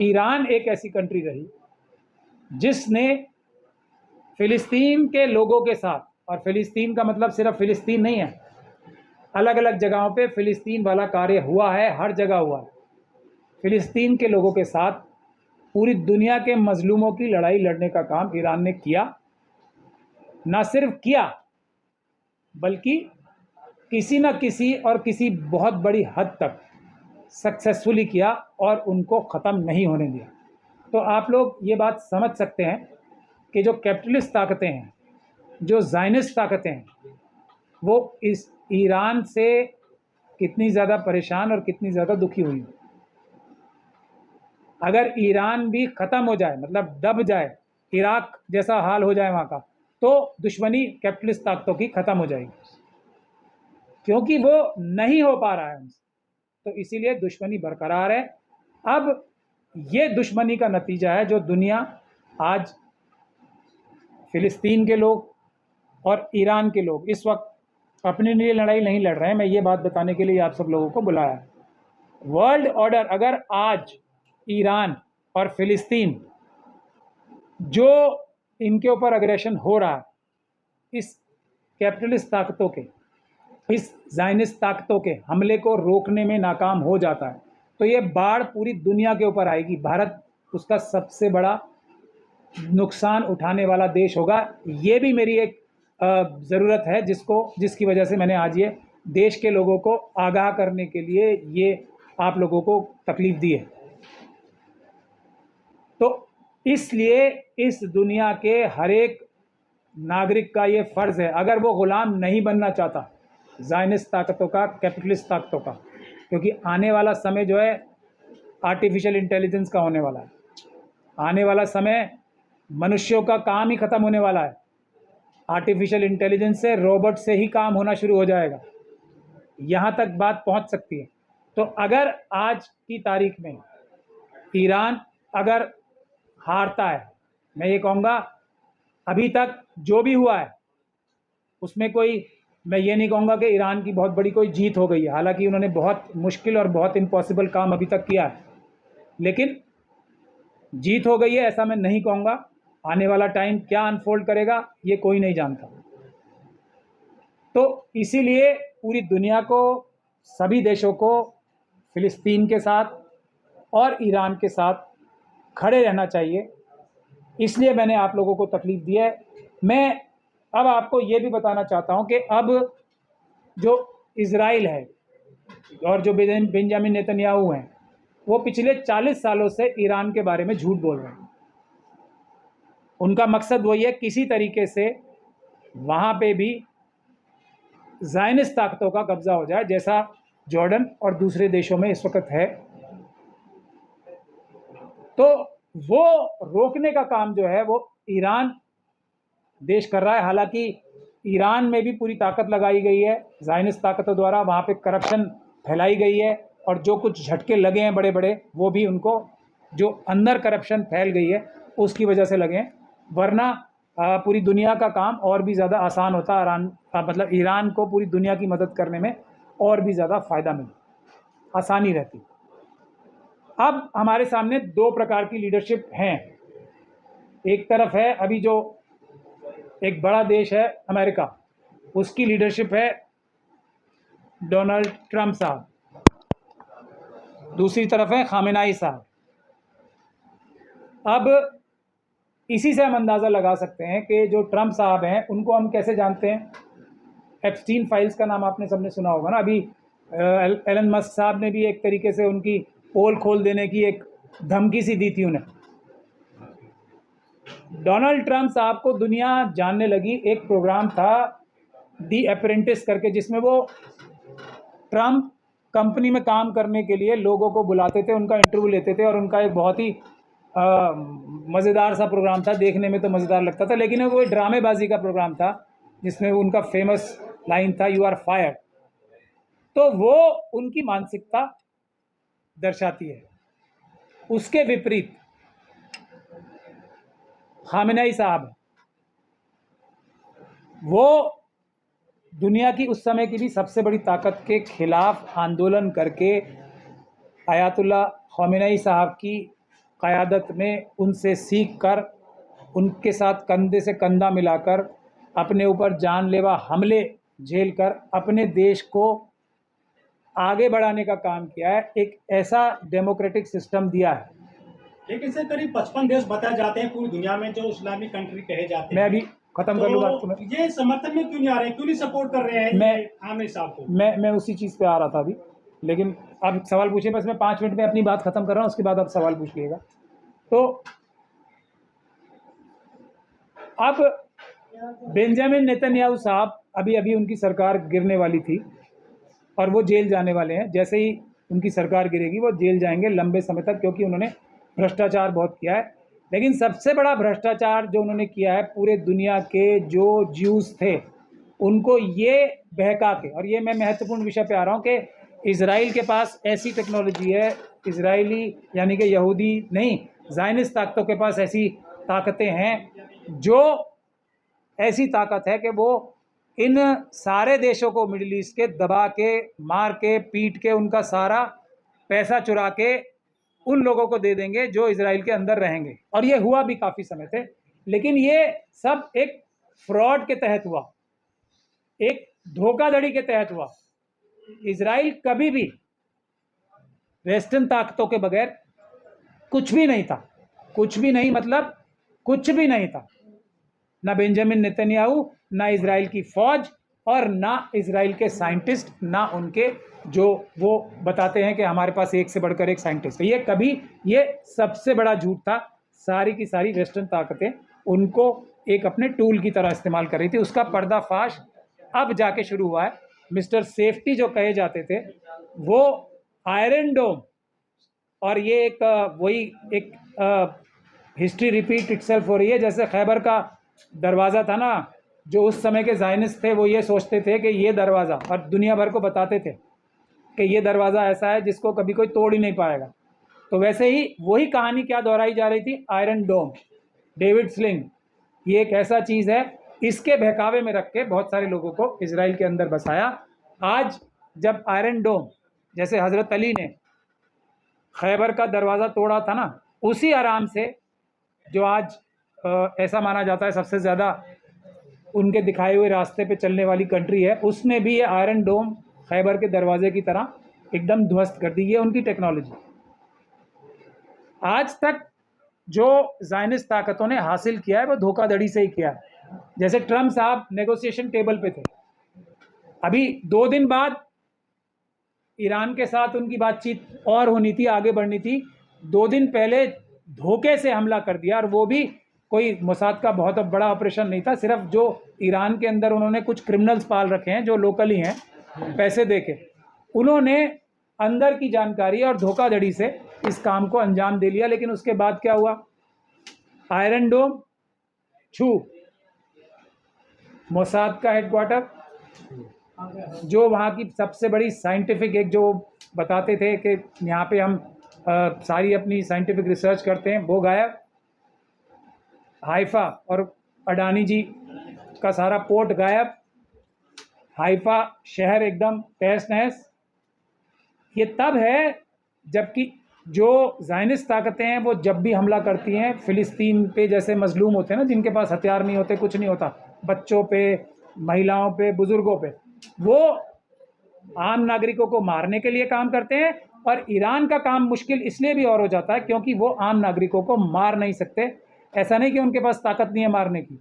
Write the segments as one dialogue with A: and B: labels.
A: Iran एक ऐसी country रही जिसने फ़िलिस्तीन के लोगों के साथ, और फ़िलिस्तीन का मतलब सिर्फ फ़िलिस्तीन नहीं है, अलग अलग जगहों पे फ़िलिस्तीन वाला कार्य हुआ है, हर जगह हुआ है। फ़िलिस्तीन के लोगों के साथ पूरी दुनिया के मज़लूमों की लड़ाई लड़ने का काम ईरान ने किया। ना सिर्फ किया, बल्कि किसी न किसी और किसी बहुत बड़ी हद तक सक्सेसफुली किया और उनको ख़त्म नहीं होने दिया। तो आप लोग ये बात समझ सकते हैं कि जो कैपिटलिस्ट ताकतें हैं, जो ज़ायनिस्ट ताकतें हैं, वो इस ईरान से कितनी ज़्यादा परेशान और कितनी ज़्यादा दुखी हुई। अगर ईरान भी ख़त्म हो जाए, मतलब दब जाए, इराक जैसा हाल हो जाए वहाँ का, तो दुश्मनी कैपिटलिस्ट ताकतों की ख़त्म हो जाएगी, क्योंकि वो नहीं हो पा रहा है उनसे, तो इसीलिए दुश्मनी बरकरार है। अब ये दुश्मनी का नतीजा है जो दुनिया आज फ़िलिस्तीन के लोग और ईरान के लोग इस वक्त अपने लिए लड़ाई नहीं लड़ रहे हैं। मैं ये बात बताने के लिए आप सब लोगों को बुलाया है। वर्ल्ड ऑर्डर, अगर आज ईरान और फ़िलिस्तीन जो इनके ऊपर अग्रेशन हो रहा है, इस कैपिटलिस्ट ताकतों के, इस ज़ायनिस्ट ताकतों के हमले को रोकने में नाकाम हो जाता है, तो ये बाढ़ पूरी दुनिया के ऊपर आएगी। भारत उसका सबसे बड़ा नुकसान उठाने वाला देश होगा। ये भी मेरी एक ज़रूरत है जिसकी वजह से मैंने आज ये देश के लोगों को आगाह करने के लिए ये आप लोगों को तकलीफ़ दी है। तो इसलिए इस दुनिया के हर एक नागरिक का ये फ़र्ज़ है, अगर वो ग़ुलाम नहीं बनना चाहता ज़ायनिस्ट ताकतों का, कैपिटलिस्ट ताकतों का, क्योंकि आने वाला समय जो है आर्टिफिशियल इंटेलिजेंस का होने वाला है। आने वाला समय मनुष्यों का काम ही ख़त्म होने वाला है। आर्टिफिशियल इंटेलिजेंस से, रोबोट से ही काम होना शुरू हो जाएगा, यहाँ तक बात पहुँच सकती है। तो अगर आज की तारीख में ईरान अगर हारता है, मैं ये कहूँगा अभी तक जो भी हुआ है उसमें कोई, मैं ये नहीं कहूँगा कि ईरान की बहुत बड़ी कोई जीत हो गई है, हालांकि उन्होंने बहुत मुश्किल और बहुत इम्पॉसिबल काम अभी तक किया है, लेकिन जीत हो गई है ऐसा मैं नहीं कहूँगा। आने वाला टाइम क्या अनफोल्ड करेगा ये कोई नहीं जानता। तो इसीलिए पूरी दुनिया को, सभी देशों को फ़िलिस्तीन के साथ और ईरान के साथ खड़े रहना चाहिए। इसलिए मैंने आप लोगों को तकलीफ़ दी है। मैं अब आपको ये भी बताना चाहता हूँ कि अब जो इज़राइल है और जो बेंजामिन नेतन्याहू हैं, वो पिछले 40 सालों से ईरान के बारे में झूठ बोल रहे हैं। उनका मकसद वही है, किसी तरीके से वहाँ पे भी ज़ायनिस्ट ताकतों का कब्ज़ा हो जाए, जैसा जॉर्डन और दूसरे देशों में इस वक्त है। तो वो रोकने का काम जो है वो ईरान देश कर रहा है। हालांकि ईरान में भी पूरी ताकत लगाई गई है ज़ायनिस्ट ताकतों द्वारा, वहाँ पे करप्शन फैलाई गई है, और जो कुछ झटके लगे हैं बड़े बड़े, वो भी उनको, जो अंदर करप्शन फैल गई है उसकी वजह से लगे हैं, वरना पूरी दुनिया का काम और भी ज़्यादा आसान होता। मतलब ईरान को पूरी दुनिया की मदद करने में और भी ज़्यादा फ़ायदा मिलता, आसानी रहती। अब हमारे सामने दो प्रकार की लीडरशिप हैं। एक तरफ है अभी जो एक बड़ा देश है अमेरिका, उसकी लीडरशिप है डोनाल्ड ट्रंप साहब, दूसरी तरफ है खामेनेई साहब। अब इसी से हम अंदाज़ा लगा सकते हैं कि जो ट्रंप साहब हैं उनको हम कैसे जानते हैं। एप्स्टीन फाइल्स का नाम आपने सबने सुना होगा ना। अभी एलन मस्क साहब ने भी एक तरीके से उनकी पोल खोल देने की एक धमकी सी दी थी उन्हें। डोनाल्ड ट्रंप साहब को दुनिया जानने लगी, एक प्रोग्राम था दी अप्रेंटिस करके, जिसमें वो ट्रंप कंपनी में काम करने के लिए लोगों को बुलाते थे, उनका इंटरव्यू लेते थे, और उनका एक बहुत ही मज़ेदार सा प्रोग्राम था। देखने में तो मज़ेदार लगता था, लेकिन वो ड्रामेबाजी का प्रोग्राम था जिसमें उनका फेमस लाइन था, यू आर फायर्ड। तो वो उनकी मानसिकता दर्शाती है। उसके विपरीत खामेनेई साहब, वो दुनिया की उस समय की भी सबसे बड़ी ताकत के खिलाफ आंदोलन करके आयतुल्ला खामेनेई साहब की क़यादत में उनसे सीख कर, उनके साथ कंधे से कंधा मिलाकर, अपने ऊपर जानलेवा हमले झेल कर अपने देश को आगे बढ़ाने का काम किया है, एक ऐसा डेमोक्रेटिक सिस्टम दिया है।
B: लेकिन सर करीब 55 देश बताए जाते हैं पूरी दुनिया में जो इस्लामिक कंट्री कहे जाते हैं।
A: मैं अभी खत्म कर लूँ बात को।
B: ये समर्थन में क्यों नहीं आ रहे हैं, क्यों नहीं सपोर्ट कर रहे हैं आमिर साहब को?
A: मैं उसी चीज़ पे आ रहा था अभी, लेकिन आप सवाल पूछिए, बस मैं 5 मिनट में अपनी बात खत्म कर रहा हूँ, उसके बाद आप सवाल पूछ लीजिएगा। तो अब बेंजामिन नेतन्याहू साहब, अभी अभी उनकी सरकार गिरने वाली थी और वो जेल जाने वाले हैं। जैसे ही उनकी सरकार गिरेगी वो जेल जाएंगे लंबे समय तक, क्योंकि उन्होंने भ्रष्टाचार बहुत किया है। लेकिन सबसे बड़ा भ्रष्टाचार जो उन्होंने किया है, पूरे दुनिया के जो ज्यूज़ थे उनको ये बहका के, और ये मैं महत्वपूर्ण विषय पे आ रहा हूँ कि इजराइल के पास ऐसी टेक्नोलॉजी है, इजरायली यानी कि यहूदी नहीं, ज़ायनिस्ट ताकतों के पास ऐसी ताकतें हैं, जो ऐसी ताकत है कि वो इन सारे देशों को मिडिल ईस्ट के दबा के, मार के, पीट के, उनका सारा पैसा चुरा के उन लोगों को दे देंगे जो इजराइल के अंदर रहेंगे। और ये हुआ भी काफ़ी समय से, लेकिन ये सब एक फ्रॉड के तहत हुआ, एक धोखाधड़ी के तहत हुआ। इजराइल कभी भी वेस्टर्न ताकतों के बगैर कुछ भी नहीं था, कुछ भी नहीं, मतलब कुछ भी नहीं था। ना बेंजामिन नेतन्याहू, ना इजराइल की फौज, और ना इजराइल के साइंटिस्ट, ना उनके जो वो बताते हैं कि हमारे पास एक से बढ़कर एक साइंटिस्ट है। ये कभी, ये सबसे बड़ा झूठ था। सारी की सारी वेस्टर्न ताकतें उनको एक अपने टूल की तरह इस्तेमाल कर रही थी। उसका पर्दाफाश अब जाके शुरू हुआ है। मिस्टर सेफ्टी जो कहे जाते थे वो आयरन डोम, और ये एक वही एक हिस्ट्री रिपीट इटसेल्फ हो रही है। जैसे खैबर का दरवाज़ा था ना, जो उस समय के ज़ायनिस्ट थे वो ये सोचते थे कि ये दरवाज़ा, और दुनिया भर को बताते थे कि ये दरवाज़ा ऐसा है जिसको कभी कोई तोड़ ही नहीं पाएगा। तो वैसे ही वही कहानी क्या दोहराई जा रही थी, आयरन डोम, डेविड स्लिंग, ये एक ऐसा चीज़ है, इसके बहकावे में रख के बहुत सारे लोगों को इजराइल के अंदर बसाया। आज जब आयरन डोम, जैसे हज़रत अली ने खैबर का दरवाज़ा तोड़ा था ना, उसी आराम से जो आज ऐसा माना जाता है सबसे ज़्यादा उनके दिखाए हुए रास्ते पे चलने वाली कंट्री है, उसने भी ये आयरन डोम खैबर के दरवाजे की तरह एकदम ध्वस्त कर दी। ये उनकी टेक्नोलॉजी। आज तक जो ज़ायनिस्ट ताकतों ने हासिल किया है वो धोखाधड़ी से ही किया है। जैसे ट्रम्प साहब नेगोशिएशन टेबल पे थे, अभी 2 दिन बाद ईरान के साथ उनकी बातचीत और होनी थी, आगे बढ़नी थी। 2 दिन पहले धोखे से हमला कर दिया, और वो भी कोई मोसाद का बहुत बड़ा ऑपरेशन नहीं था, सिर्फ जो ईरान के अंदर उन्होंने कुछ क्रिमिनल्स पाल रखे हैं जो लोकल ही हैं, पैसे देके उन्होंने अंदर की जानकारी और धोखाधड़ी से इस काम को अंजाम दे लिया। लेकिन उसके बाद क्या हुआ, आयरन डोम छू, मोसाद का हेडक्वार्टर, जो वहाँ की सबसे बड़ी साइंटिफिक, एक जो बताते थे कि यहाँ पे हम सारी अपनी साइंटिफिक रिसर्च करते हैं, वो गायब। हाइफा और अडानी जी का सारा पोर्ट गायब। हाइफा शहर एकदम तहस नहस। ये तब है जबकि जो ज़ायनिस्ट ताकतें हैं वो जब भी हमला करती हैं फ़िलिस्तीन पे, जैसे मजलूम होते हैं ना, जिनके पास हथियार नहीं होते, कुछ नहीं होता, बच्चों पे, महिलाओं पे, बुज़ुर्गों पे, वो आम नागरिकों को मारने के लिए काम करते हैं। और ईरान का काम मुश्किल इसलिए भी और हो जाता है क्योंकि वो आम नागरिकों को मार नहीं सकते। ऐसा नहीं कि उनके पास ताकत नहीं है मारने की,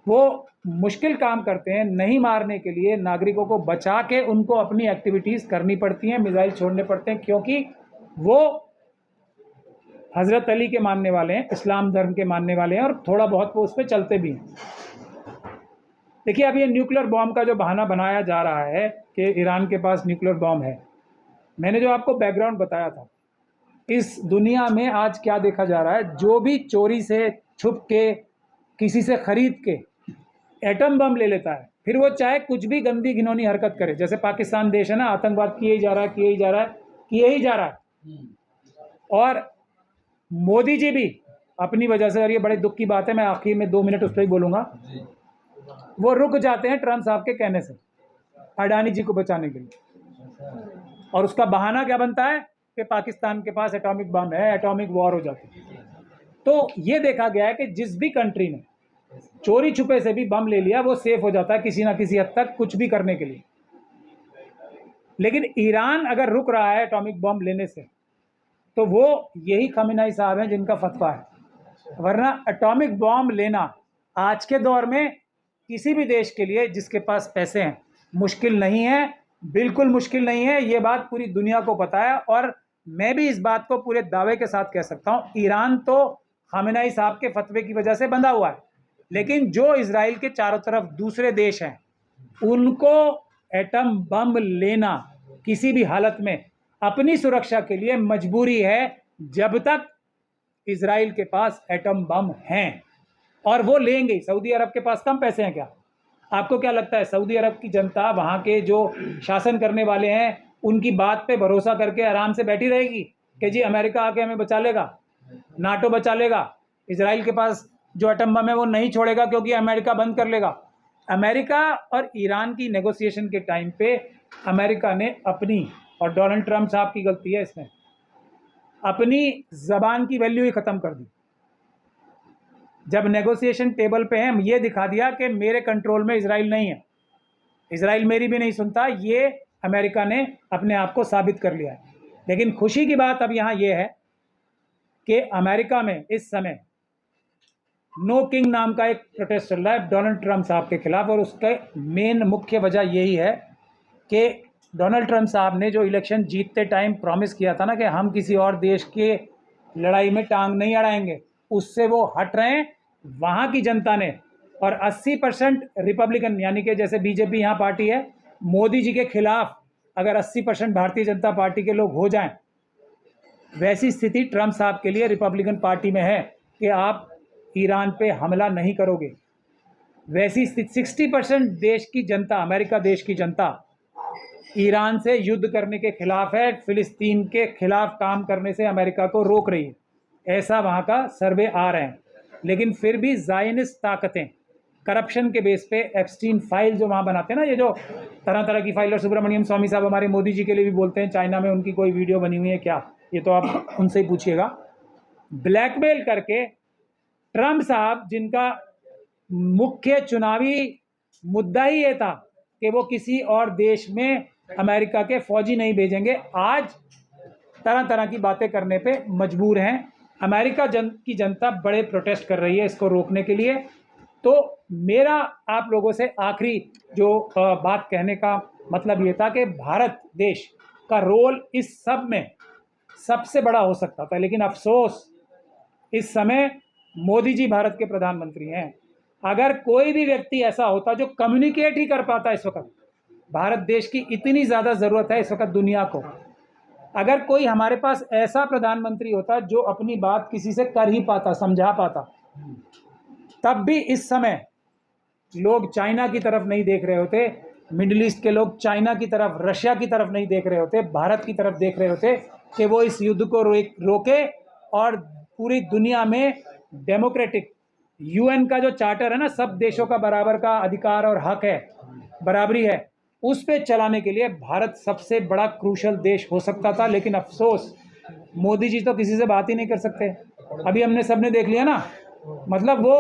A: वो मुश्किल काम करते हैं। नहीं मारने के लिए नागरिकों को बचा के उनको अपनी एक्टिविटीज़ करनी पड़ती हैं, मिसाइल छोड़ने पड़ते हैं, क्योंकि वो हज़रत अली के मानने वाले हैं, इस्लाम धर्म के मानने वाले हैं, और थोड़ा बहुत वो उस पर चलते भी हैं। देखिए, अब ये न्यूक्लियर बॉम्ब का जो बहाना बनाया जा रहा है कि ईरान के पास न्यूक्लियर बॉम्ब है, मैंने जो आपको बैकग्राउंड बताया था, इस दुनिया में आज क्या देखा जा रहा है, जो भी चोरी से, छुप के, किसी से ख़रीद के एटम बम ले लेता है, फिर वो चाहे कुछ भी गंदी घिनौनी हरकत करे, जैसे पाकिस्तान देश है ना, आतंकवाद किए ही जा रहा है, किए ही जा रहा है, किए ही जा रहा है। और मोदी जी भी अपनी वजह से, और ये बड़े दुख की बात है, मैं आखिर में 2 मिनट उस पर ही बोलूँगा, वो रुक जाते हैं ट्रम्प साहब के कहने से अडानी जी को बचाने के लिए। और उसका बहाना क्या बनता है कि पाकिस्तान के पास एटॉमिक बम है, एटॉमिक वॉर हो जाती। तो ये देखा गया है कि जिस भी कंट्री ने चोरी छुपे से भी बम ले लिया वो सेफ हो जाता है किसी ना किसी हद तक कुछ भी करने के लिए। लेकिन ईरान अगर रुक रहा है एटॉमिक बम लेने से तो वो यही खamenei साहब हैं जिनका फतवा है, वरना एटॉमिक बम लेना आज के दौर में किसी भी देश के लिए जिसके पास पैसे हैं मुश्किल नहीं है, बिल्कुल मुश्किल नहीं है। ये बात पूरी दुनिया को पता है और मैं भी इस बात को पूरे दावे के साथ कह सकता हूँ, ईरान तो खamenei साहब के फतवे की वजह से बंधा हुआ है, लेकिन जो इजराइल के चारों तरफ दूसरे देश हैं उनको एटम बम लेना किसी भी हालत में अपनी सुरक्षा के लिए मजबूरी है जब तक इजराइल के पास एटम बम हैं, और वो लेंगे। सऊदी अरब के पास कम पैसे हैं क्या? आपको क्या लगता है सऊदी अरब की जनता वहाँ के जो शासन करने वाले हैं उनकी बात पे भरोसा करके आराम से बैठी रहेगी कि जी अमेरिका आके हमें बचा लेगा, नाटो बचा लेगा, इजराइल के पास जो एटम बम है वो नहीं छोड़ेगा क्योंकि अमेरिका बंद कर लेगा? अमेरिका और ईरान की नेगोशिएशन के टाइम पे अमेरिका ने अपनी, और डोनाल्ड ट्रंप साहब की गलती है इसमें, अपनी ज़बान की वैल्यू ही ख़त्म कर दी। जब नेगोशिएशन टेबल पे हैं ये दिखा दिया कि मेरे कंट्रोल में इजराइल नहीं है, इजराइल मेरी भी नहीं सुनता, ये अमेरिका ने अपने आप को साबित कर लिया है। लेकिन खुशी की बात अब यहाँ ये है कि अमेरिका में इस समय नो किंग नाम का एक प्रोटेस्ट चल रहा है डोनाल्ड ट्रंप साहब के खिलाफ, और उसके मेन मुख्य वजह यही है कि डोनाल्ड ट्रंप साहब ने जो इलेक्शन जीतते टाइम प्रॉमिस किया था ना कि हम किसी और देश के लड़ाई में टांग नहीं अड़ाएंगे, उससे वो हट रहे हैं वहाँ की जनता ने। और 80% रिपब्लिकन यानी कि जैसे बीजेपी यहाँ पार्टी है, मोदी जी के खिलाफ अगर 80% भारतीय जनता पार्टी के लोग हो जाएं, वैसी स्थिति ट्रंप साहब के लिए रिपब्लिकन पार्टी में है कि आप ईरान पे हमला नहीं करोगे। वैसी स्थिति 60% देश की जनता, अमेरिका देश की जनता ईरान से युद्ध करने के खिलाफ है, फिलिस्तीन के खिलाफ काम करने से अमेरिका को रोक रही है, ऐसा वहाँ का सर्वे आ रहे हैं। लेकिन फिर भी ज़ायनिस्ट ताकतें करप्शन के बेस पे एप्स्टीन फाइल जो वहाँ बनाते हैं ना, ये जो तरह तरह की फाइल, और सुब्रमण्यम स्वामी साहब हमारे मोदी जी के लिए भी बोलते हैं चाइना में उनकी कोई वीडियो बनी हुई है क्या, ये तो आप उनसे ही पूछिएगा। ब्लैकमेल करके ट्रंप साहब, जिनका मुख्य चुनावी मुद्दा ही ये था कि वो किसी और देश में अमेरिका के फौजी नहीं भेजेंगे, आज तरह तरह की बातें करने पे मजबूर हैं। अमेरिका की जनता बड़े प्रोटेस्ट कर रही है इसको रोकने के लिए। तो मेरा आप लोगों से आखिरी जो बात कहने का मतलब ये था कि भारत देश का रोल इस सब में सबसे बड़ा हो सकता था, लेकिन अफसोस इस समय मोदी जी भारत के प्रधानमंत्री हैं। अगर कोई भी व्यक्ति ऐसा होता जो कम्युनिकेट ही कर पाता, इस वक्त भारत देश की इतनी ज़्यादा ज़रूरत है इस वक्त दुनिया को, अगर कोई हमारे पास ऐसा प्रधानमंत्री होता जो अपनी बात किसी से कर ही पाता, समझा पाता, तब भी इस समय लोग चाइना की तरफ नहीं देख रहे होते, मिडिल ईस्ट के लोग चाइना की तरफ, रशिया की तरफ नहीं देख रहे होते, भारत की तरफ देख रहे होते कि वो इस युद्ध को रोके और पूरी दुनिया में डेमोक्रेटिक यूएन का जो चार्टर है ना, सब देशों का बराबर का अधिकार और हक है, बराबरी है, उस पे चलाने के लिए भारत सबसे बड़ा क्रूशल देश हो सकता था। लेकिन अफसोस मोदी जी तो किसी से बात ही नहीं कर सकते। अभी हमने सबने देख लिया ना, मतलब वो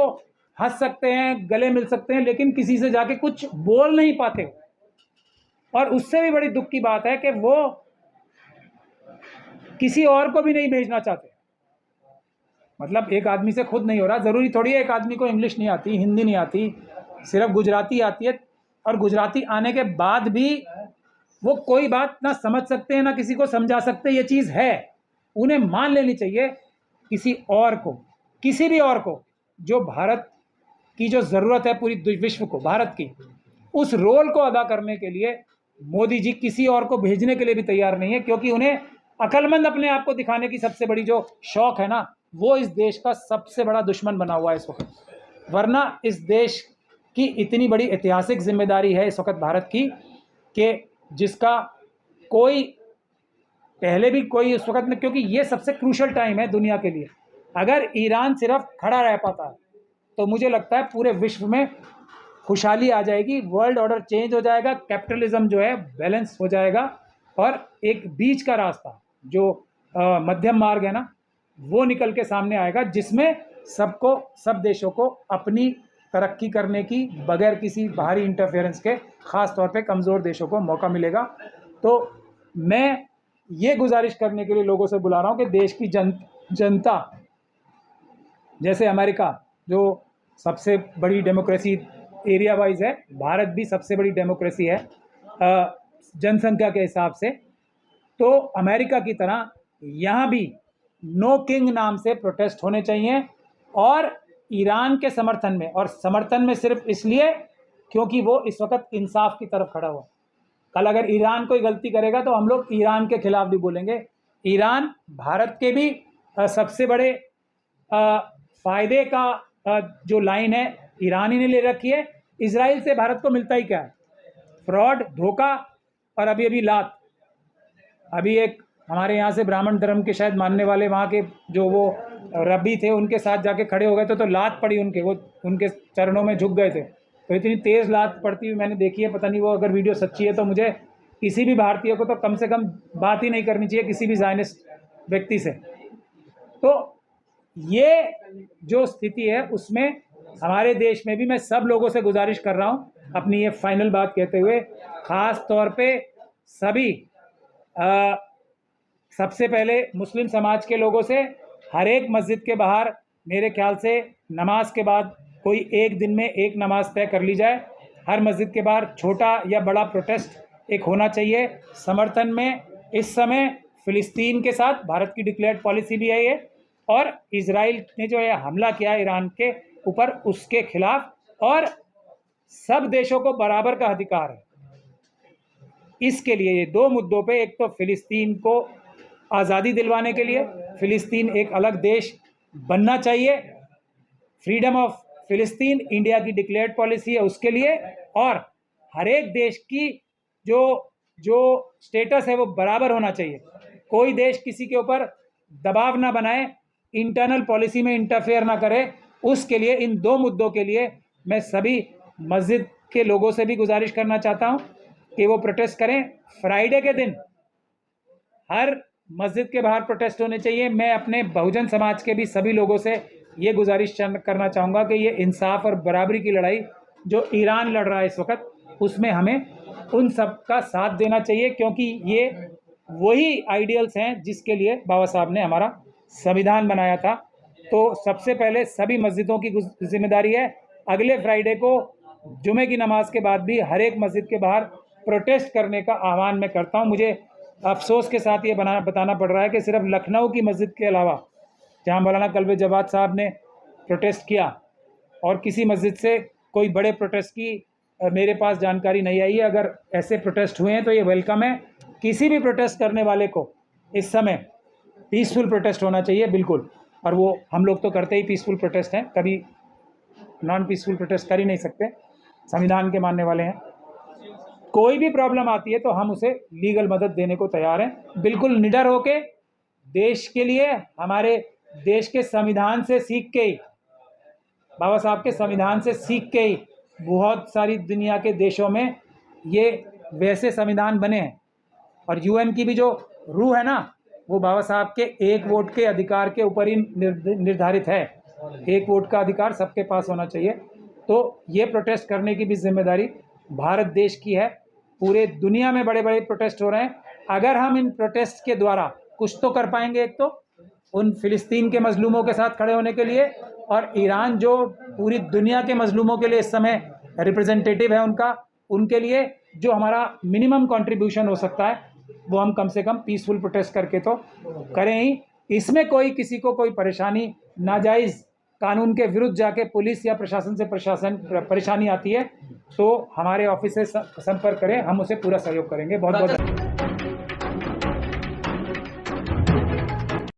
A: हंस सकते हैं, गले मिल सकते हैं, लेकिन किसी से जाके कुछ बोल नहीं पाते। और उससे भी बड़ी दुख की बात है कि वो किसी और को भी नहीं भेजना चाहते। मतलब एक आदमी से खुद नहीं हो रहा, ज़रूरी थोड़ी है एक आदमी को इंग्लिश नहीं आती, हिंदी नहीं आती, सिर्फ गुजराती आती है, और गुजराती आने के बाद भी वो कोई बात ना समझ सकते हैं ना किसी को समझा सकते। ये चीज़ है, उन्हें मान लेनी चाहिए। किसी और को, किसी भी और को, जो भारत की जो ज़रूरत है पूरी विश्व को, भारत की उस रोल को अदा करने के लिए मोदी जी किसी और को भेजने के लिए भी तैयार नहीं है, क्योंकि उन्हें अक्लमंद अपने आप को दिखाने की सबसे बड़ी जो शौक़ है ना, वो इस देश का सबसे बड़ा दुश्मन बना हुआ है इस वक्त। वरना इस देश की इतनी बड़ी ऐतिहासिक जिम्मेदारी है इस वक्त भारत की, कि जिसका कोई पहले भी कोई इस वक्त में, क्योंकि ये सबसे क्रूशल टाइम है दुनिया के लिए। अगर ईरान सिर्फ खड़ा रह पाता है तो मुझे लगता है पूरे विश्व में खुशहाली आ जाएगी, वर्ल्ड ऑर्डर चेंज हो जाएगा, कैपिटलिज्म जो है बैलेंस हो जाएगा, और एक बीच का रास्ता जो मध्यम मार्ग है ना, वो निकल के सामने आएगा, जिसमें सब देशों को अपनी तरक्की करने की बगैर किसी बाहरी इंटरफेरेंस के, ख़ास तौर पे कमज़ोर देशों को मौका मिलेगा। तो मैं ये गुजारिश करने के लिए लोगों से बुला रहा हूँ कि देश की जनता, जैसे अमेरिका जो सबसे बड़ी डेमोक्रेसी एरिया वाइज है, भारत भी सबसे बड़ी डेमोक्रेसी है जनसंख्या के हिसाब से, तो अमेरिका की तरह यहाँ भी नो किंग नाम से प्रोटेस्ट होने चाहिए, और ईरान के समर्थन में, और समर्थन में सिर्फ इसलिए क्योंकि वो इस वक्त इंसाफ की तरफ खड़ा हुआ। कल अगर ईरान कोई गलती करेगा तो हम लोग ईरान के खिलाफ भी बोलेंगे। ईरान भारत के भी सबसे बड़े फ़ायदे का जो लाइन है ईरान ही ने ले रखी है। इजराइल से भारत को मिलता ही क्या है? फ्रॉड, धोखा और अभी अभी लात। अभी एक हमारे यहाँ से ब्राह्मण धर्म के शायद मानने वाले वहाँ के जो वो रब्बी थे, उनके साथ जाके खड़े हो गए तो लात पड़ी उनके, वो उनके चरणों में झुक गए थे। तो इतनी तेज़ लात पड़ती हुई मैंने देखी है। पता नहीं वो अगर वीडियो सच्ची है तो मुझे किसी भी भारतीय को तो कम से कम बात ही नहीं करनी चाहिए किसी भी ज़ायनिस्ट व्यक्ति से। तो ये जो स्थिति है उसमें हमारे देश में भी मैं सब लोगों से गुजारिश कर रहा हूँ, अपनी ये फाइनल बात कहते हुए, ख़ास तौर पे सभी सबसे पहले मुस्लिम समाज के लोगों से, हर एक मस्जिद के बाहर मेरे ख्याल से नमाज के बाद कोई एक दिन में एक नमाज तय कर ली जाए। हर मस्जिद के बाहर छोटा या बड़ा प्रोटेस्ट एक होना चाहिए समर्थन में। इस समय फ़िलिस्तीन के साथ भारत की डिक्लेयर्ड पॉलिसी भी है ये, और इजराइल ने जो है हमला किया ईरान के ऊपर, उसके खिलाफ, और सब देशों को बराबर का अधिकार है। इसके लिए ये दो मुद्दों पे, एक तो फ़िलिस्तीन को आज़ादी दिलवाने के लिए, फ़िलिस्तीन एक अलग देश बनना चाहिए, फ्रीडम ऑफ फ़िलिस्तीन इंडिया की डिक्लेयर्ड पॉलिसी है उसके लिए, और हर एक देश की जो स्टेटस है वो बराबर होना चाहिए। कोई देश किसी के ऊपर दबाव ना बनाए, इंटरनल पॉलिसी में इंटरफेयर ना करे। उसके लिए इन दो मुद्दों के लिए मैं सभी मस्जिद के लोगों से भी गुजारिश करना चाहता हूँ कि वो प्रोटेस्ट करें। फ्राइडे के दिन हर मस्जिद के बाहर प्रोटेस्ट होने चाहिए। मैं अपने बहुजन समाज के भी सभी लोगों से ये गुजारिश करना चाहूँगा कि ये इंसाफ और बराबरी की लड़ाई जो ईरान लड़ रहा है इस वक्त, उसमें हमें उन सब का साथ देना चाहिए, क्योंकि ये वही आइडियल्स हैं जिसके लिए बाबा साहब ने हमारा संविधान बनाया था। तो सबसे पहले सभी मस्जिदों की जिम्मेदारी है, अगले फ्राइडे को जुमे की नमाज के बाद भी हर एक मस्जिद के बाहर प्रोटेस्ट करने का आह्वान मैं करता हूँ। मुझे अफसोस के साथ ये बताना पड़ रहा है कि सिर्फ लखनऊ की मस्जिद के अलावा, जहाँ मौलाना कल्बे जवाद साहब ने प्रोटेस्ट किया, और किसी मस्जिद से कोई बड़े प्रोटेस्ट की मेरे पास जानकारी नहीं आई है। अगर ऐसे प्रोटेस्ट हुए हैं तो ये वेलकम है। किसी भी प्रोटेस्ट करने वाले को इस समय पीसफुल प्रोटेस्ट होना चाहिए, बिल्कुल। और वो हम लोग तो करते ही पीसफुल प्रोटेस्ट हैं, कभी नॉन पीसफुल प्रोटेस्ट कर ही नहीं सकते, संविधान के मानने वाले हैं। कोई भी प्रॉब्लम आती है तो हम उसे लीगल मदद देने को तैयार हैं, बिल्कुल निडर होके। देश के लिए, हमारे देश के संविधान से सीख के ही, बाबा साहब के संविधान से सीख के ही बहुत सारी दुनिया के देशों में ये वैसे संविधान बने हैं। और यूएन की भी जो रूह है ना, वो बाबा साहब के एक वोट के अधिकार के ऊपर ही निर्धारित है। एक वोट का अधिकार सबके पास होना चाहिए। तो ये प्रोटेस्ट करने की भी जिम्मेदारी भारत देश की है। पूरे दुनिया में बड़े बड़े प्रोटेस्ट हो रहे हैं। अगर हम इन प्रोटेस्ट के द्वारा कुछ तो कर पाएंगे, एक तो उन फ़िलिस्तीन के मजलूमों के साथ खड़े होने के लिए, और ईरान जो पूरी दुनिया के मजलूमों के लिए इस समय रिप्रेजेंटेटिव है उनका, उनके लिए जो हमारा मिनिमम कंट्रीब्यूशन हो सकता है वो हम कम से कम पीसफुल प्रोटेस्ट करके तो करें ही। इसमें कोई किसी को कोई परेशानी, नाजायज़ कानून के विरुद्ध जाके पुलिस या प्रशासन से परेशानी आती है तो हमारे ऑफिस से संपर्क करें, हम उसे पूरा सहयोग करेंगे। बहुत बहुत